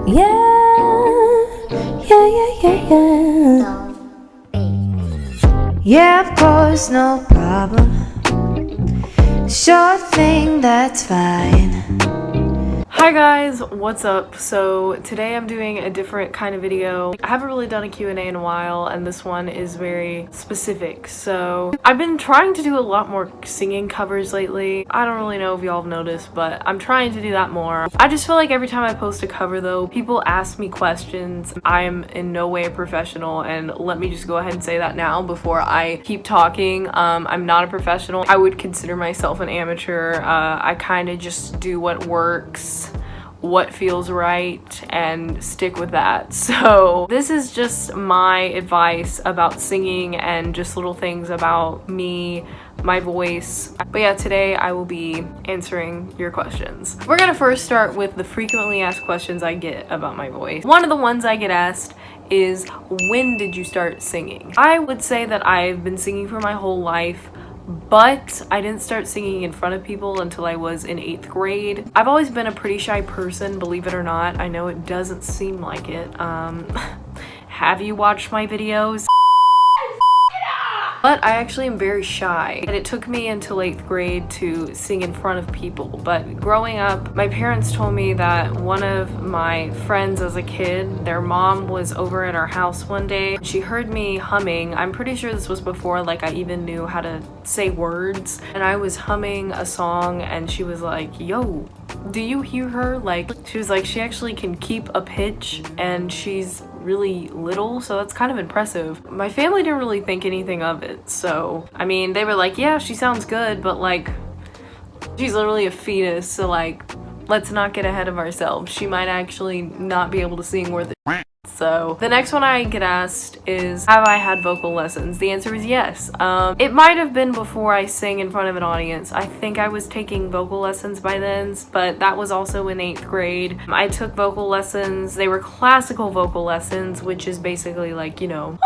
Yeah, of course, no problem. Sure thing, that's fine. Hi guys, what's up? So today I'm doing a different kind of video. I haven't really done a Q&A in a while, and this one is very specific. So I've been trying to do a lot more singing covers lately. I don't really know if y'all have noticed, but I'm trying to do that more. I just feel like every time I post a cover though, people ask me questions. I am in no way a professional, and let me just go ahead and say that now before I keep talking. I'm not a professional. I would consider myself an amateur. I kind of just do what works, what feels right, and stick with that. So this is just my advice about singing and just little things about me, my voice. But yeah, today I will be answering your questions. We're gonna first start with the frequently asked questions I get about my voice. One of the ones I get asked is, when did you start singing? I would say that I've been singing for my whole life, but I didn't start singing in front of people until I was in 8th grade. I've always been a pretty shy person, believe it or not. I know it doesn't seem like it. Have you watched my videos? But I actually am very shy, and it took me until 8th grade to sing in front of people. But growing up, my parents told me that one of my friends as a kid, their mom was over at our house one day. She heard me humming. I'm pretty sure this was before like I even knew how to say words. And I was humming a song, and she was like, yo, do you hear her? Like, she was like, she actually can keep a pitch, and she's really little, so that's kind of impressive. My family didn't really think anything of it, so I mean, they were like, yeah, she sounds good, but like, she's literally a fetus, so like, let's not get ahead of ourselves. She might actually not be able to sing worth it. So the next one I get asked is, have I had vocal lessons? The answer is yes. It might have been before I sang in front of an audience. I think I was taking vocal lessons by then, but that was also in 8th grade. I took vocal lessons. They were classical vocal lessons, which is basically like, you know,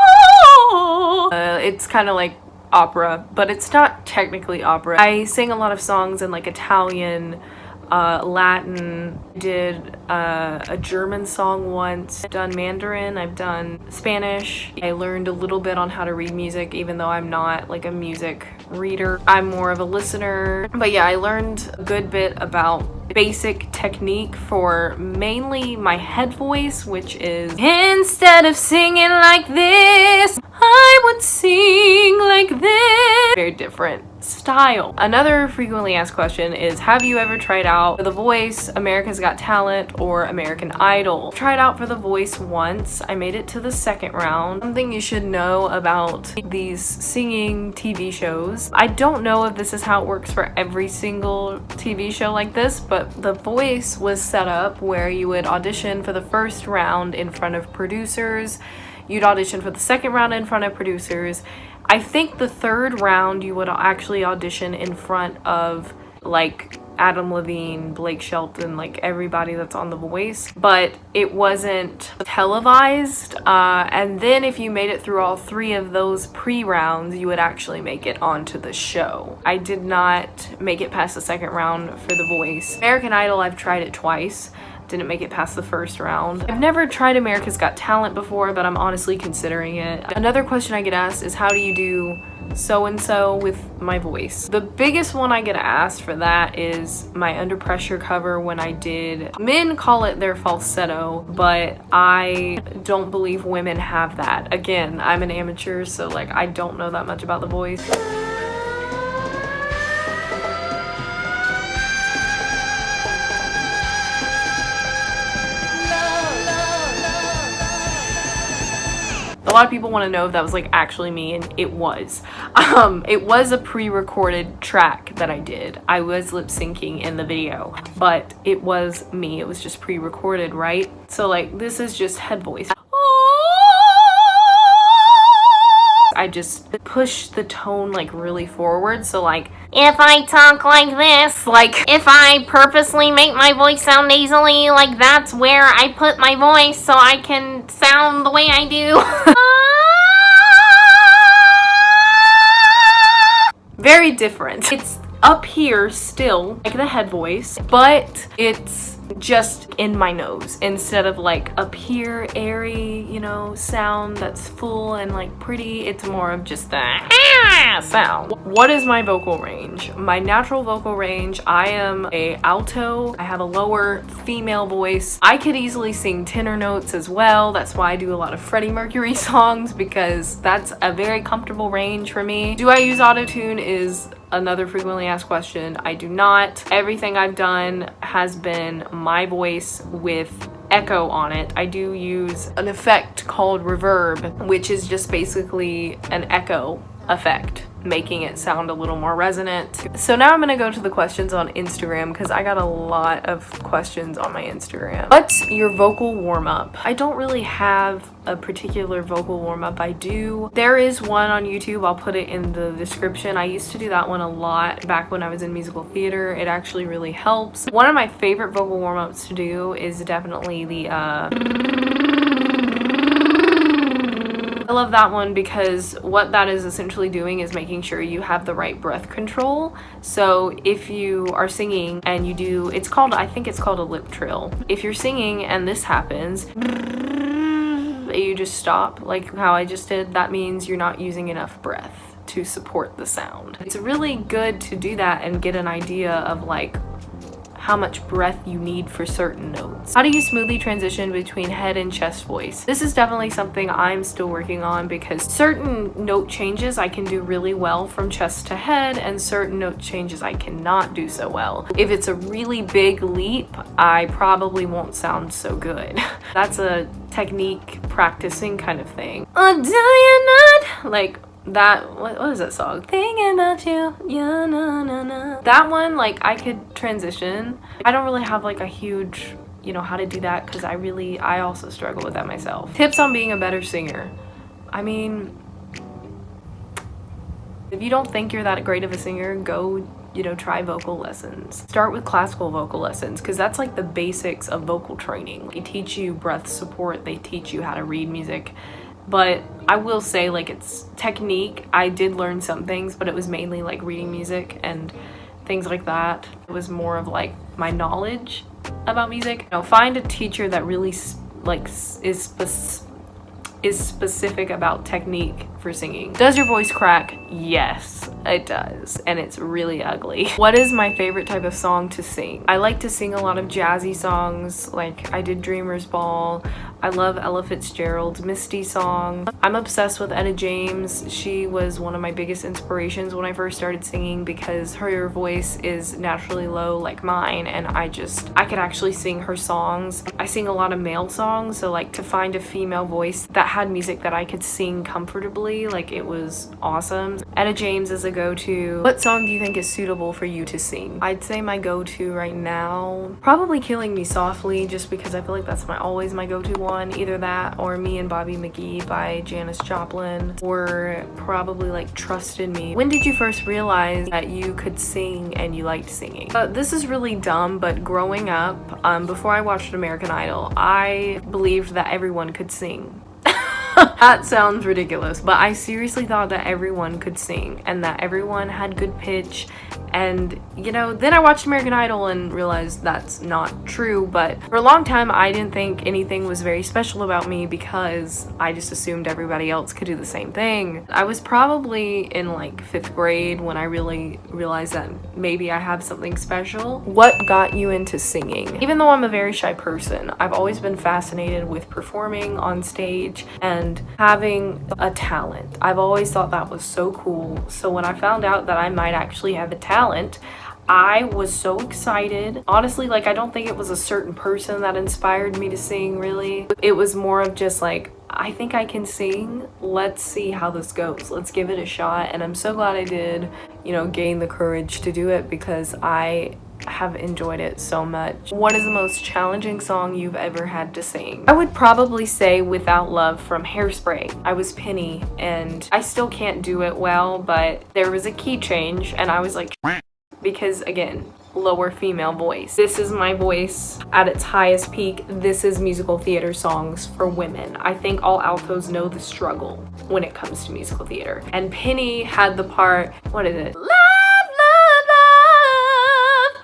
it's kind of like opera, but it's not technically opera. I sang a lot of songs in like Italian, Latin, did a German song once, I've done Mandarin, I've done Spanish. I learned a little bit on how to read music, even though I'm not like a music reader. I'm more of a listener. But yeah, I learned a good bit about basic technique for mainly my head voice, which is, instead of singing like this, I would sing like this. Very different style. Another frequently asked question is, have you ever tried out for The Voice, America's Got Talent, or American Idol? Tried out for The Voice once. I made it to the 2nd round. Something you should know about these singing TV shows. I don't know if this is how it works for every single TV show like this, but The Voice was set up where you would audition for the 1st round in front of producers. You'd audition for the 2nd round in front of producers. I think the 3rd round you would actually audition in front of like Adam Levine, Blake Shelton, like everybody that's on The Voice, but it wasn't televised. And then if you made it through all 3 of those pre-rounds, you would actually make it onto the show. I did not make it past the 2nd round for The Voice. American Idol, I've tried it twice. Didn't make it past the 1st round. I've never tried America's Got Talent before, but I'm honestly considering it. Another question I get asked is, how do you do so-and-so with my voice? The biggest one I get asked for that is my Under Pressure cover when I did, men call it their falsetto, but I don't believe women have that. Again, I'm an amateur, so like I don't know that much about The Voice. A lot of people want to know if that was like actually me, and it was. It was a pre-recorded track that I did. I was lip syncing in the video, but it was me. It was just pre-recorded, right? So like, this is just head voice. I just push the tone like really forward. So like, if I talk like this, like if I purposely make my voice sound nasally, like that's where I put my voice so I can sound the way I do. Very different. It's up here still, like the head voice, but it's just in my nose instead of like up here airy, you know, sound that's full and like pretty. It's more of just the sound. What is my vocal range? My natural vocal range, I am a alto. I have a lower female voice. I could easily sing tenor notes as well. That's why I do a lot of Freddie Mercury songs, because that's a very comfortable range for me. Do I use autotune is another frequently asked question. I do not. Everything I've done has been my voice with echo on it. I do use an effect called reverb, which is just basically an echo effect, making it sound a little more resonant. So now I'm gonna go to the questions on Instagram, because I got a lot of questions on my Instagram. What's your vocal warm-up? I don't really have a particular vocal warm-up. There is one on YouTube. I'll put it in the description. I used to do that one a lot back when I was in musical theater. It actually really helps. One of my favorite vocal warm-ups to do is definitely the I love that one, because what that is essentially doing is making sure you have the right breath control. So if you are singing and you do, I think it's called a lip trill. If you're singing and this happens, you just stop, like how I just did, that means you're not using enough breath to support the sound. It's really good to do that and get an idea of like how much breath you need for certain notes. How do you smoothly transition between head and chest voice? This is definitely something I'm still working on, because certain note changes I can do really well from chest to head, and certain note changes I cannot do so well. If it's a really big leap, I probably won't sound so good. That's a technique practicing kind of thing. Oh, do you not? Like, that, what is that song? Thinking about you, yeah, na, na, na. That one, like, I could transition. I don't really have like a huge, you know, how to do that, because I also struggle with that myself. Tips on being a better singer. I mean, if you don't think you're that great of a singer, go, you know, try vocal lessons. Start with classical vocal lessons, because that's like the basics of vocal training. They teach you breath support, they teach you how to read music. But I will say, like, it's technique. I did learn some things, but it was mainly like reading music and things like that. It was more of like my knowledge about music. You know, find a teacher that really is specific about technique for singing. Does your voice crack? Yes, it does, and it's really ugly. What is my favorite type of song to sing? I like to sing a lot of jazzy songs, like I did Dreamer's Ball. I love Ella Fitzgerald's Misty song. I'm obsessed with Etta James. She was one of my biggest inspirations when I first started singing, because her voice is naturally low like mine, and I could actually sing her songs. I sing a lot of male songs, so like to find a female voice that had music that I could sing comfortably, like it was awesome. Etta James is a go-to. What song do you think is suitable for you to sing? I'd say my go-to right now, probably Killing Me Softly, just because I feel like that's always my go-to one. Either that or Me and Bobby McGee by Janis Joplin, or probably like Trust in Me. When did you first realize that you could sing and you liked singing? This is really dumb, but growing up, before I watched American Idol, I believed that everyone could sing. That sounds ridiculous, but I seriously thought that everyone could sing and that everyone had good pitch. And, you know, then I watched American Idol and realized that's not true. But for a long time, I didn't think anything was very special about me, because I just assumed everybody else could do the same thing. I was probably in like 5th grade when I really realized that maybe I have something special. What got you into singing? Even though I'm a very shy person, I've always been fascinated with performing on stage and having a talent. I've always thought that was so cool. So when I found out that I might actually have a talent, I was so excited. Honestly, like, I don't think it was a certain person that inspired me to sing, really. It was more of just like, I think I can sing. Let's see how this goes. Let's give it a shot. And I'm so glad I did, you know, gain the courage to do it, because I have enjoyed it so much. What is the most challenging song you've ever had to sing? I would probably say Without Love from Hairspray. I was Penny, and I still can't do it well, but there was a key change, and I was like, because again, lower female voice. This is my voice at its highest peak. This is musical theater songs for women. I think all altos know the struggle when it comes to musical theater. And Penny had the part, what is it? Love, love,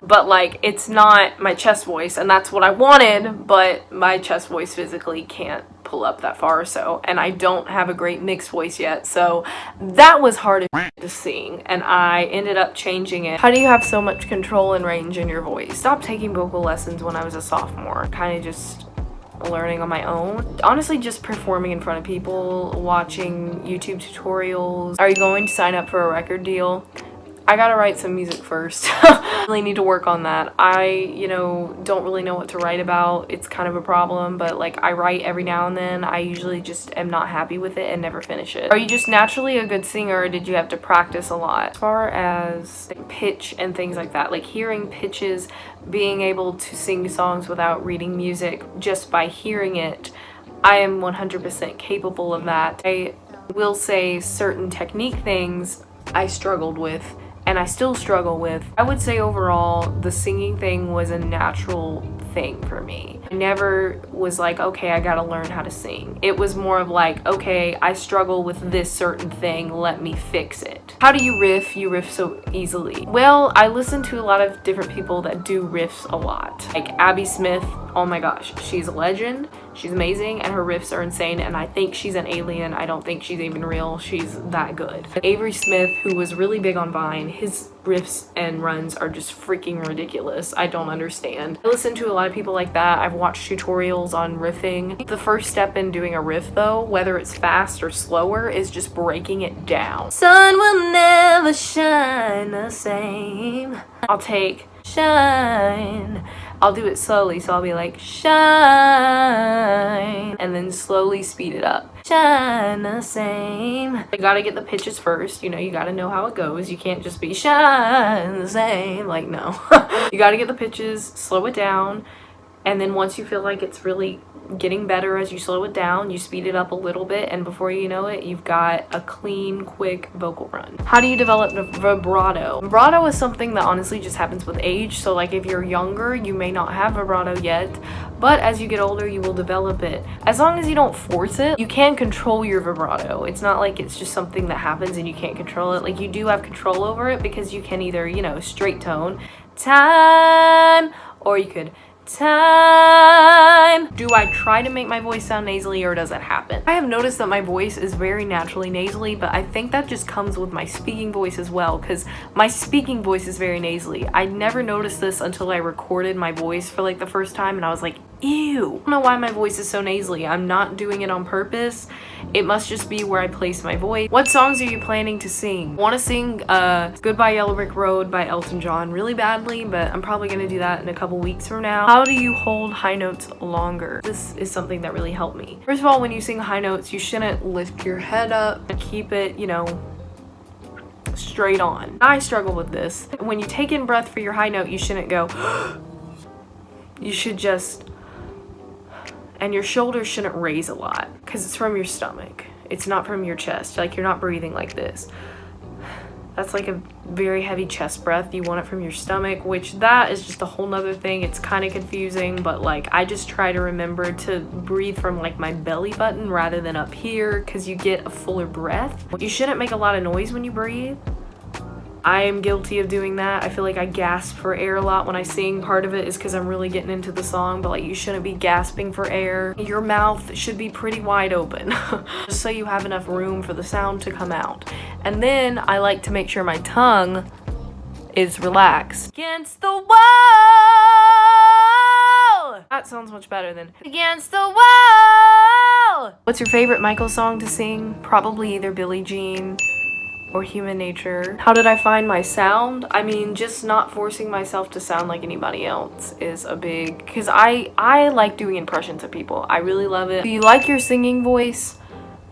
love. but like it's not my chest voice, and that's what I wanted, but my chest voice physically can't pull up that far, so, and I don't have a great mixed voice yet, so that was hard to sing, and I ended up changing it. How do you have so much control and range in your voice? Stopped taking vocal lessons when I was a sophomore, kind of just learning on my own. Honestly, just performing in front of people, watching YouTube tutorials. Are you going to sign up for a record deal? I gotta write some music first. Really need to work on that. I, you know, don't really know what to write about. It's kind of a problem, but like I write every now and then. I usually just am not happy with it and never finish it. Are you just naturally a good singer, or did you have to practice a lot? As far as like, pitch and things like that, like hearing pitches, being able to sing songs without reading music just by hearing it, I am 100% capable of that. I will say certain technique things I struggled with, and I still struggle with. I would say overall, the singing thing was a natural thing for me. I never was like, okay, I gotta learn how to sing. It was more of like, okay, I struggle with this certain thing, let me fix it. How do you riff? You riff so easily. Well, I listen to a lot of different people that do riffs a lot. Like Abby Smith, oh my gosh, she's a legend. She's amazing, and her riffs are insane, and I think she's an alien. I don't think she's even real. She's that good. Avery Smith, who was really big on Vine, his riffs and runs are just freaking ridiculous. I don't understand. I listen to a lot of people like that. I've watched tutorials on riffing. The first step in doing a riff, though, whether it's fast or slower, is just breaking it down. Sun will never shine the same. I'll take shine. I'll do it slowly, so I'll be like shine, and then slowly speed it up. Shine the same. You gotta get the pitches first, you know, you gotta know how it goes. You can't just be shine the same, like no. You gotta get the pitches, slow it down, and then once you feel like it's really getting better as you slow it down, you speed it up a little bit, and before you know it, you've got a clean, quick vocal run. How do you develop vibrato? Vibrato is something that honestly just happens with age, so like if you're younger, you may not have vibrato yet, but as you get older, you will develop it. As long as you don't force it, you can control your vibrato. It's not like it's just something that happens and you can't control it. Like you do have control over it, because you can either, you know, straight tone, time, or you could time. Do I try to make my voice sound nasally, or does it happen? I have noticed that my voice is very naturally nasally, but I think that just comes with my speaking voice as well, because my speaking voice is very nasally. I never noticed this until I recorded my voice for like the first time, and I was like, ew. I don't know why my voice is so nasally. I'm not doing it on purpose. It must just be where I place my voice. What songs are you planning to sing? I want to sing Goodbye Yellow Brick Road by Elton John really badly, but I'm probably going to do that in a couple weeks from now. How do you hold high notes longer? This is something that really helped me. First of all, when you sing high notes, you shouldn't lift your head up and keep it, you know, straight on. I struggle with this. When you take in breath for your high note, you shouldn't go you should just, and your shoulders shouldn't raise a lot, because it's from your stomach. It's not from your chest. Like you're not breathing like this. That's like a very heavy chest breath. You want it from your stomach, which that is just a whole nother thing. It's kind of confusing, but like I just try to remember to breathe from like my belly button rather than up here, because you get a fuller breath. You shouldn't make a lot of noise when you breathe. I am guilty of doing that. I feel like I gasp for air a lot when I sing. Part of it is because I'm really getting into the song, but like you shouldn't be gasping for air. Your mouth should be pretty wide open just so you have enough room for the sound to come out. And then I like to make sure my tongue is relaxed. Against the wall! That sounds much better than against the wall! What's your favorite Michael song to sing? Probably either Billie Jean or Human Nature. How did I find my sound? I mean, just not forcing myself to sound like anybody else is a big, because I like doing impressions of people. I really love it. Do you like your singing voice?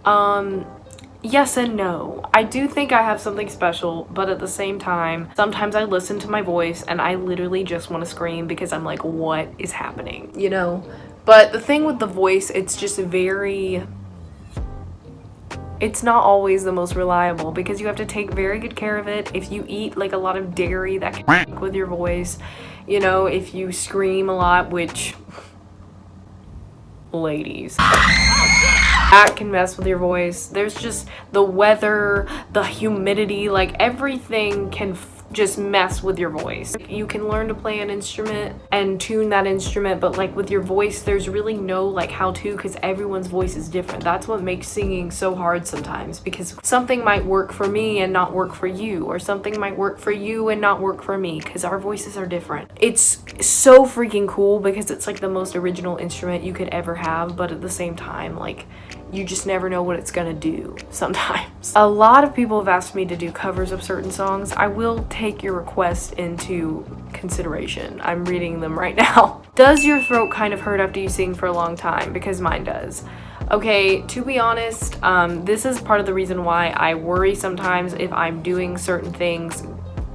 Yes and no. I do think I have something special, but at the same time, sometimes I listen to my voice and I literally just want to scream, because I'm like, what is happening? You know? But the thing with the voice, it's just very, it's not always the most reliable, because you have to take very good care of it. If you eat like a lot of dairy, that can fuck with your voice. You know, if you scream a lot, which, ladies, that can mess with your voice. There's just the weather, the humidity, like everything can just mess with your voice. You can learn to play an instrument and tune that instrument, but like with your voice, there's really no like how to, because everyone's voice is different. That's what makes singing so hard sometimes, because something might work for me and not work for you, or something might work for you and not work for me, because our voices are different. It's so freaking cool because it's like the most original instrument you could ever have, but at the same time, like, you just never know what it's gonna do sometimes. A lot of people have asked me to do covers of certain songs. I will take your request into consideration. I'm reading them right now. Does your throat kind of hurt after you sing for a long time? Because mine does. Okay, to be honest, this is part of the reason why I worry sometimes if I'm doing certain things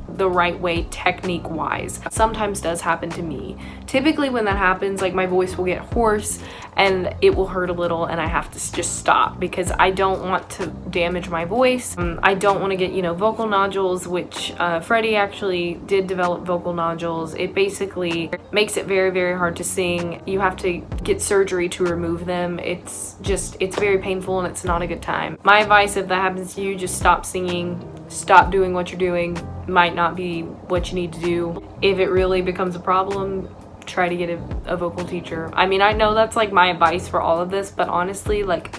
the right way technique wise. Sometimes does happen to me. Typically when that happens, like my voice will get hoarse and it will hurt a little and I have to just stop because I don't want to damage my voice. I don't want to get, you know, vocal nodules, which Freddie actually did develop vocal nodules. It basically makes it very, very hard to sing. You have to get surgery to remove them. It's very painful and it's not a good time. My advice, if that happens to you, just stop singing, stop doing what you're doing. Might not be what you need to do. If it really becomes a problem, try to get a vocal teacher. I mean, I know that's like my advice for all of this, but honestly, like,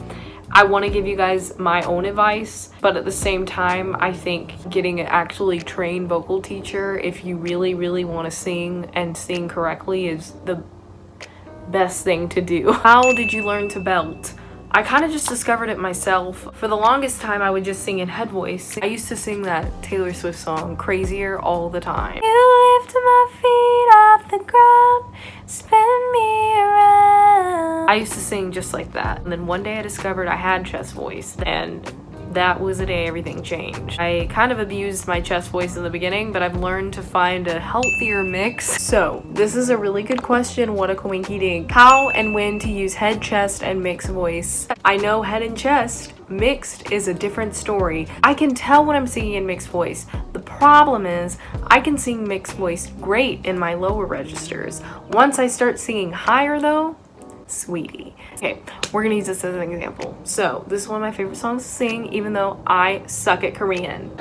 I want to give you guys my own advice, but at the same time, I think getting an actually trained vocal teacher, if you really, really want to sing and sing correctly, is the best thing to do. How did you learn to belt? I kind of just discovered it myself. For the longest time, I would just sing in head voice. I used to sing that Taylor Swift song, Crazier, all the time. You lift my feet off the ground, spin me around. I used to sing just like that. And then one day I discovered I had chest voice, and that was the day everything changed. I kind of abused my chest voice in the beginning, but I've learned to find a healthier mix. So this is a really good question. What a coinky dink. How and when to use head, chest, and mixed voice. I know head and chest. Mixed is a different story. I can tell when I'm singing in mixed voice. The problem is I can sing mixed voice great in my lower registers. Once I start singing higher though, sweetie. Okay, we're gonna use this as an example. So this is one of my favorite songs to sing, even though I suck at Korean.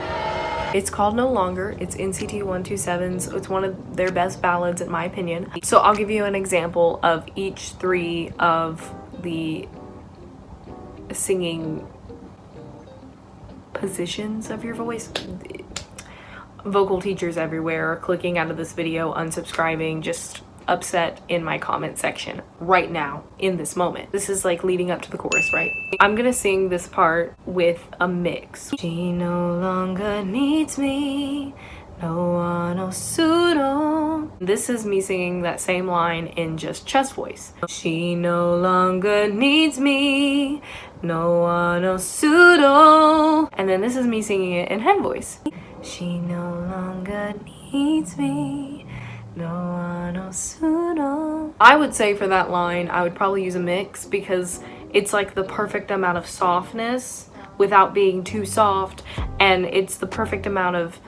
It's called No Longer. It's NCT 127's. It's one of their best ballads in my opinion. So I'll give you an example of each three of the singing positions of your voice. Vocal teachers everywhere are clicking out of this video, unsubscribing, just upset in my comment section right now in this moment. This is like leading up to the chorus, right? I'm gonna sing this part with a mix. She no longer needs me, no one else suitable. This is me singing that same line in just chest voice. She no longer needs me, no one else suitable. And then this is me singing it in head voice. She no longer needs me, no one else would know. I would say for that line, I would probably use a mix because it's like the perfect amount of softness without being too soft, and it's the perfect amount of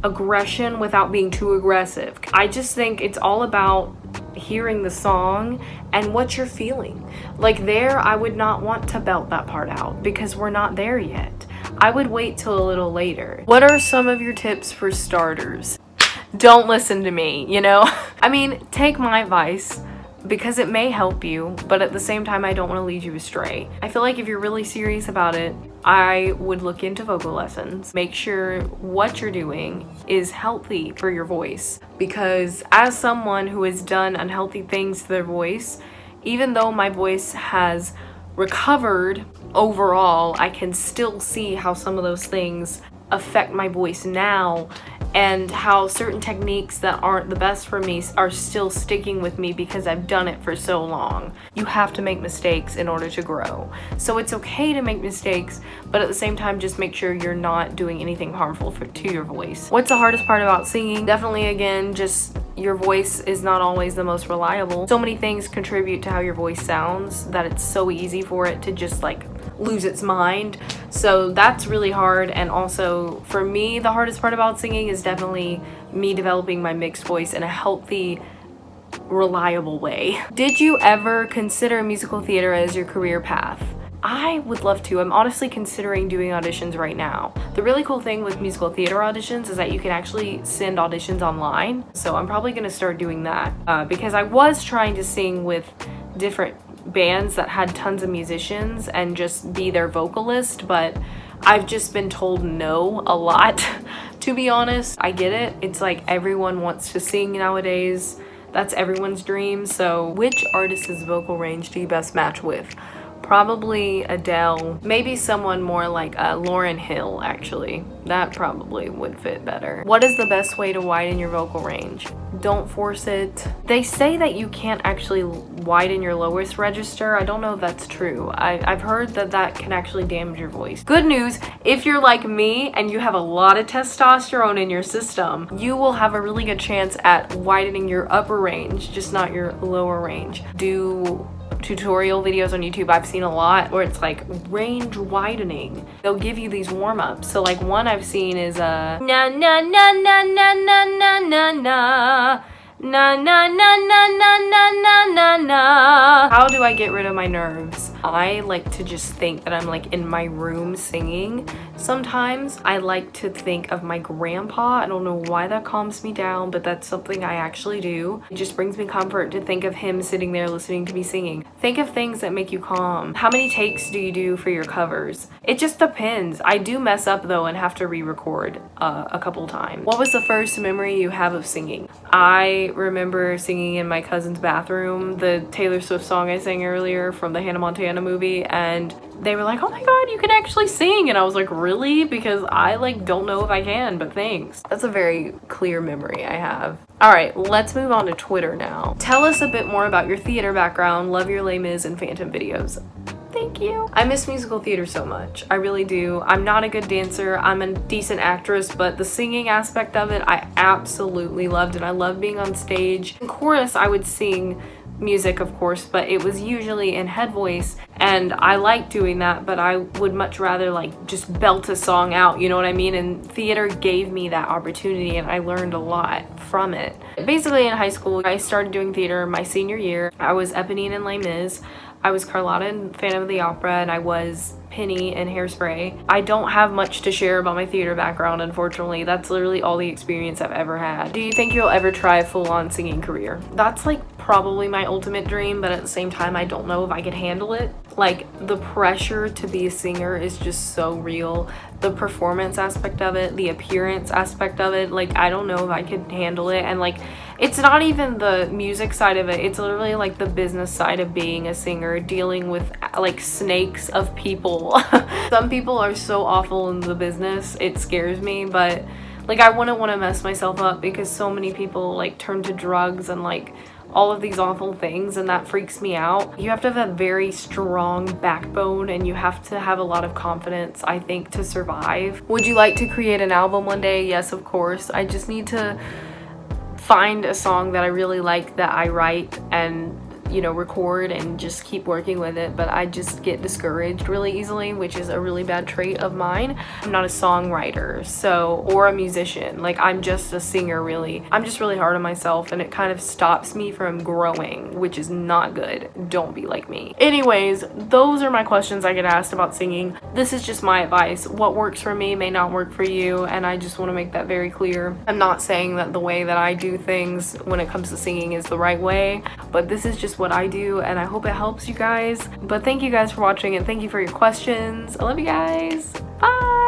aggression without being too aggressive. I just think it's all about hearing the song and what you're feeling. Like there, I would not want to belt that part out because we're not there yet. I would wait till a little later. What are some of your tips for starters? Don't listen to me, you know? I mean, take my advice because it may help you, but at the same time, I don't want to lead you astray. I feel like if you're really serious about it, I would look into vocal lessons. Make sure what you're doing is healthy for your voice, because as someone who has done unhealthy things to their voice, even though my voice has recovered overall, I can still see how some of those things affect my voice now, and how certain techniques that aren't the best for me are still sticking with me because I've done it for so long. You have to make mistakes in order to grow. So it's okay to make mistakes, but at the same time, just make sure you're not doing anything harmful to your voice. What's the hardest part about singing? Definitely, again, just your voice is not always the most reliable. So many things contribute to how your voice sounds that it's so easy for it to just like lose its mind. So that's really hard. And also for me, the hardest part about singing is definitely me developing my mixed voice in a healthy, reliable way. Did you ever consider musical theater as your career path? I would love to. I'm honestly considering doing auditions right now. The really cool thing with musical theater auditions is that you can actually send auditions online. So I'm probably gonna start doing that because I was trying to sing with different bands that had tons of musicians and just be their vocalist, but I've just been told no a lot. To be honest, I get it. It's like everyone wants to sing nowadays. That's everyone's dream. So which artist's vocal range do you best match with? Probably Adele, maybe someone more like Lauryn Hill, actually. That probably would fit better. What is the best way to widen your vocal range? Don't force it. They say that you can't actually widen your lowest register. I don't know if that's true. I've heard that that can actually damage your voice. Good news, if you're like me and you have a lot of testosterone in your system, you will have a really good chance at widening your upper range, just not your lower range. Do tutorial videos on YouTube I've seen a lot where it's like range widening. They'll give you these warm-ups. So like one I've seen is na na na na na na na na na na na na na na na na na na. How do I get rid of my nerves? I like to just think that I'm like in my room singing. Sometimes I like to think of my grandpa. I don't know why that calms me down, but that's something I actually do. It just brings me comfort to think of him sitting there listening to me singing. Think of things that make you calm. How many takes do you do for your covers? It just depends. I do mess up though and have to re-record a couple times. What was the first memory you have of singing? I remember singing in my cousin's bathroom the Taylor Swift song I sang earlier from the Hannah Montana movie, and they were like, oh my god, you can actually sing, and I was like, really? Because I like don't know if I can, but thanks. That's a very clear memory I have. All right, let's move on to Twitter now. Tell us a bit more about your theater background. Love your Les Mis and Phantom videos. Thank you. I miss musical theater so much. I really do. I'm not a good dancer. I'm a decent actress, but the singing aspect of it, I absolutely loved, and I love being on stage. In chorus, I would sing music, of course, but it was usually in head voice, and I like doing that, but I would much rather like just belt a song out, you know what I mean? And theater gave me that opportunity, and I learned a lot from it. Basically, in high school, I started doing theater my senior year. I was Eponine in Les Mis. I was Carlotta in Phantom of the Opera, and I was Penny in Hairspray. I don't have much to share about my theater background, unfortunately. That's literally all the experience I've ever had. Do you think you'll ever try a full-on singing career? That's like probably my ultimate dream, but at the same time, I don't know if I could handle it. Like, the pressure to be a singer is just so real. The performance aspect of it, the appearance aspect of it, like, I don't know if I could handle it. And like, it's not even the music side of it, it's literally like the business side of being a singer, dealing with like snakes of people. Some people are so awful in the business, it scares me, but like, I wouldn't want to mess myself up because so many people like turn to drugs and like all of these awful things, and that freaks me out. You have to have a very strong backbone, and you have to have a lot of confidence, I think, to survive. Would you like to create an album one day? Yes, of course. I just need to find a song that I really like that I write and, you know, record and just keep working with it. But I just get discouraged really easily, which is a really bad trait of mine. I'm not a songwriter, so, or a musician. Like, I'm just a singer, really. I'm just really hard on myself, and it kind of stops me from growing, which is not good. Don't be like me. Anyways, those are my questions I get asked about singing. This is just my advice. What works for me may not work for you, and I just want to make that very clear. I'm not saying that the way that I do things when it comes to singing is the right way, but this is just what I do, and I hope it helps you guys. But thank you guys for watching, and thank you for your questions. I love you guys. Bye.